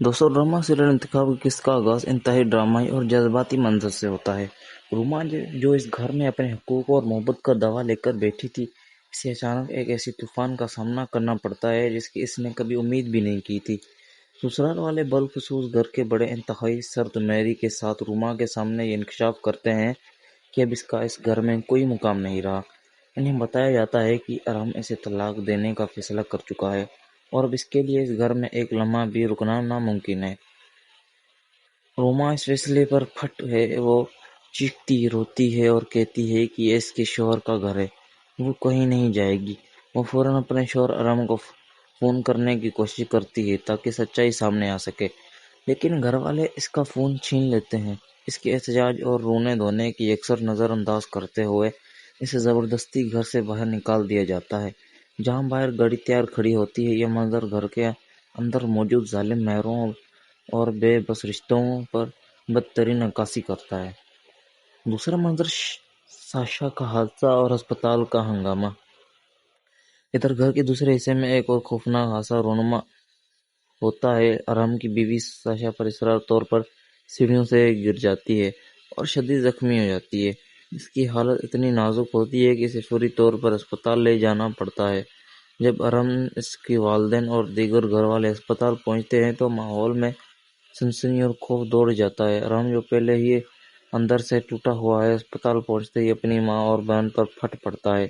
دوستوں، drama serial انتخاب کی قسط کا آغاز انتہائی ڈرامائی اور جذباتی منظر سے ہوتا ہے۔ روما جو اس گھر میں اپنے حقوق اور محبت کا دعویٰ لے کر بیٹھی تھی، اسے اچانک ایک ایسی طوفان کا سامنا کرنا پڑتا ہے جس کی اس نے کبھی امید بھی نہیں کی تھی۔ سسرال والے بالخصوص گھر کے بڑے انتہائی سرد میری کے ساتھ روما کے سامنے یہ انکشاف کرتے ہیں کہ اب اس کا اس گھر میں کوئی مقام نہیں رہا۔ انہیں بتایا جاتا ہے کہ ارحم اسے طلاق دینے کا فیصلہ کر چکا ہے اور اب اس کے لیے اس گھر میں ایک لمحہ بھی رکنا ناممکن ہے۔ روما اس فیصلے پر پھٹ ہے، وہ چیختی روتی ہے اور کہتی ہے کہ یہ اس کے شوہر کا گھر ہے، وہ کہیں نہیں جائے گی۔ وہ فوراً اپنے شوہر ارحم کو فون کرنے کی کوشش کرتی ہے تاکہ سچائی سامنے آ سکے، لیکن گھر والے اس کا فون چھین لیتے ہیں۔ اس کے احتجاج اور رونے دھونے کی اکثر نظر انداز کرتے ہوئے اسے زبردستی گھر سے باہر نکال دیا جاتا ہے۔ جہاں باہر گاڑی تیار کھڑی ہوتی ہے، یہ منظر گھر کے اندر موجود ظالم مہروں اور بے بس رشتوں پر بدترین عکاسی کرتا ہے۔ دوسرا منظر ساشا کا حادثہ اور ہسپتال کا ہنگامہ۔ ادھر گھر کے دوسرے حصے میں ایک اور خوفناک حادثہ رونما ہوتا ہے۔ ارحم کی بیوی ساشا پر اسرار طور پر سیڑھیوں سے گر جاتی ہے اور شدید زخمی ہو جاتی ہے۔ اس کی حالت اتنی نازک ہوتی ہے کہ اسے فوری طور پر اسپتال لے جانا پڑتا ہے۔ جب ارحم، اس کے والدین اور دیگر گھر والے اسپتال پہنچتے ہیں تو ماحول میں سنسنی اور خوف دوڑ جاتا ہے۔ ارحم، جو پہلے ہی اندر سے ٹوٹا ہوا ہے، اسپتال پہنچتے ہی اپنی ماں اور بہن پر پھٹ پڑتا ہے۔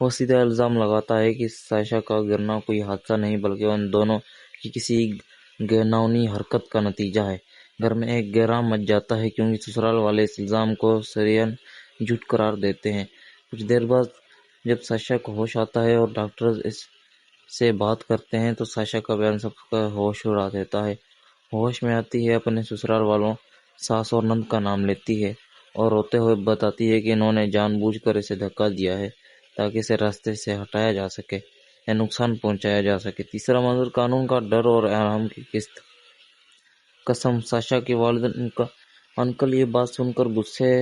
وہ سیدھا الزام لگاتا ہے کہ ساشا کا گرنا کوئی حادثہ نہیں بلکہ ان دونوں کی کسی گھناؤنی حرکت کا نتیجہ ہے۔ گھر میں ایک گہرام مچ جاتا ہے کیونکہ سسرال والے اس الزام کو صریحاً جھوٹ قرار دیتے ہیں۔ کچھ دیر بعد جب ساشا کو ہوش آتا ہے اور ڈاکٹرز اس سے بات کرتے ہیں تو ساشا کا بیان سب کا ہوش اڑا دیتا ہے۔ ہوش میں آتی ہے، اپنے سسرال والوں ساس اور نند کا نام لیتی ہے اور روتے ہوئے بتاتی ہے کہ انہوں نے جان بوجھ کر اسے دھکا دیا ہے تاکہ اسے راستے سے ہٹایا جا سکے یا نقصان پہنچایا جا سکے۔ تیسرا منظر قانون کا ڈر اور ارحم کی قسط۔ قسم، ساشا کے والدین انکل یہ بات سن کر غصے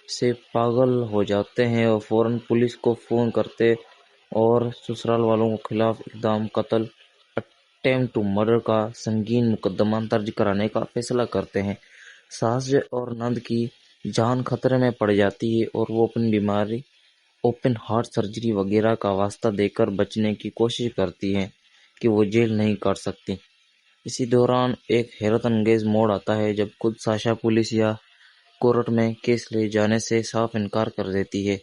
سے پاگل ہو جاتے ہیں اور فوراً پولیس کو فون کرتے اور سسرال والوں کے خلاف اقدام قتل اٹیمپٹ ٹو مرڈر کا سنگین مقدمہ درج کرانے کا فیصلہ کرتے ہیں۔ ساس اور نند کی جان خطرے میں پڑ جاتی ہے اور وہ اپنی بیماری، اوپن ہارٹ سرجری وغیرہ کا واسطہ دے کر بچنے کی کوشش کرتی ہیں کہ وہ جیل نہیں کاٹ سکتی۔ اسی دوران ایک حیرت انگیز موڑ آتا ہے جب خود ساشا پولیس یا کورٹ میں کیس لے جانے سے صاف انکار کر دیتی ہے۔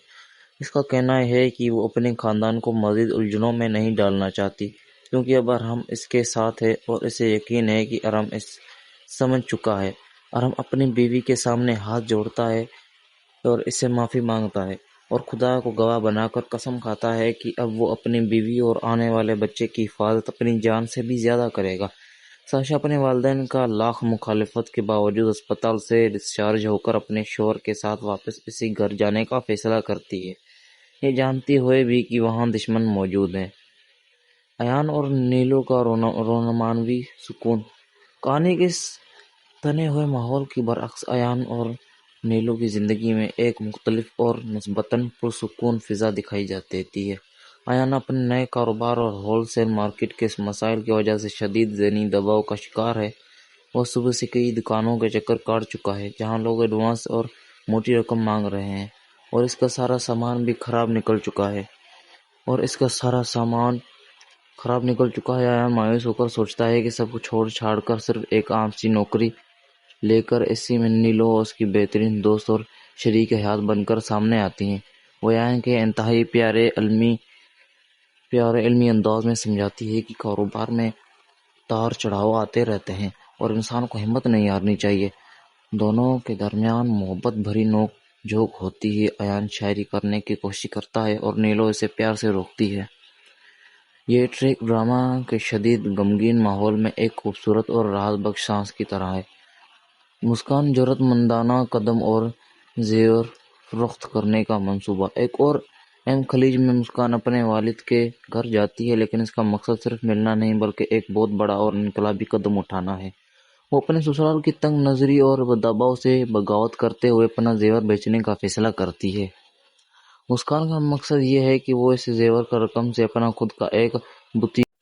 اس کا کہنا ہے کہ وہ اپنے خاندان کو مزید الجھنوں میں نہیں ڈالنا چاہتی کیونکہ اب ارحم اس کے ساتھ ہے اور اسے یقین ہے کہ ارحم اس سمجھ چکا ہے۔ ارحم اپنی بیوی کے سامنے ہاتھ جوڑتا ہے اور اس سے معافی مانگتا ہے اور خدا کو گواہ بنا کر قسم کھاتا ہے کہ اب وہ اپنی بیوی اور آنے والے بچے کی حفاظت اپنی جان سے بھی زیادہ کرے گا۔ ساشا اپنے والدین کا لاکھ مخالفت کے باوجود اسپتال سے ڈسچارج ہو کر اپنے شوہر کے ساتھ واپس اسی گھر جانے کا فیصلہ کرتی ہے، یہ جانتے ہوئے بھی کہ وہاں دشمن موجود ہیں۔ ایان اور نیلو کا رومانوی سکون۔ کہانی کے اس تنے ہوئے ماحول کے برعکس ایان اور نیلو کی زندگی میں ایک مختلف اور نسبتاً پرسکون فضا دکھائی دیتی ہے۔ ایان اپنے نئے کاروبار اور ہول سیل مارکیٹ کے مسائل کی وجہ سے شدید ذہنی دباؤ کا شکار ہے۔ وہ صبح سے کئی دکانوں کے چکر کاٹ چکا ہے جہاں لوگ ایڈوانس اور موٹی رقم مانگ رہے ہیں اور اس کا سارا سامان بھی خراب نکل چکا ہے۔ ایان مایوس ہو کر سوچتا ہے کہ سب کچھ چھوڑ چھاڑ کر صرف ایک عام سی نوکری لے کر اسی میں نیلو اس کی بہترین دوست اور شریک حیات بن کر سامنے آتی ہیں۔ وہ ایان کے انتہائی پیارے علمی انداز میں سمجھاتی ہے کہ کاروبار میں اتار چڑھاؤ آتے رہتے ہیں اور انسان کو ہمت نہیں ہارنی چاہیے۔ دونوں کے درمیان محبت بھری نوک جھوک ہوتی ہے۔ ایان شاعری کرنے کی کوشش کرتا ہے اور نیلو اسے پیار سے روکتی ہے۔ یہ ٹریک ڈرامہ کے شدید غمگین ماحول میں ایک خوبصورت اور راحت بخش سانس کی طرح ہے۔ مسکان، جرأت مندانہ قدم اور زیور فروخت کرنے کا منصوبہ۔ ایک اور اہم خلیج میں مسکان اپنے والد کے گھر جاتی ہے لیکن اس کا مقصد صرف ملنا نہیں بلکہ ایک بہت بڑا اور انقلابی قدم اٹھانا ہے۔ وہ اپنے سسرال کی تنگ نظری اور دباؤ سے بغاوت کرتے ہوئے اپنا زیور بیچنے کا فیصلہ کرتی ہے۔ مسکان کا مقصد یہ ہے کہ وہ اس زیور کی رقم سے اپنا خود کا ایک بوتیک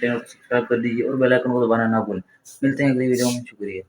چینل کو سبسکرائب کر دیجیے اور بیل آئکن کو دبانا نہ بھولیں. ملتے ہیں اگلی ویڈیو میں. شکریہ.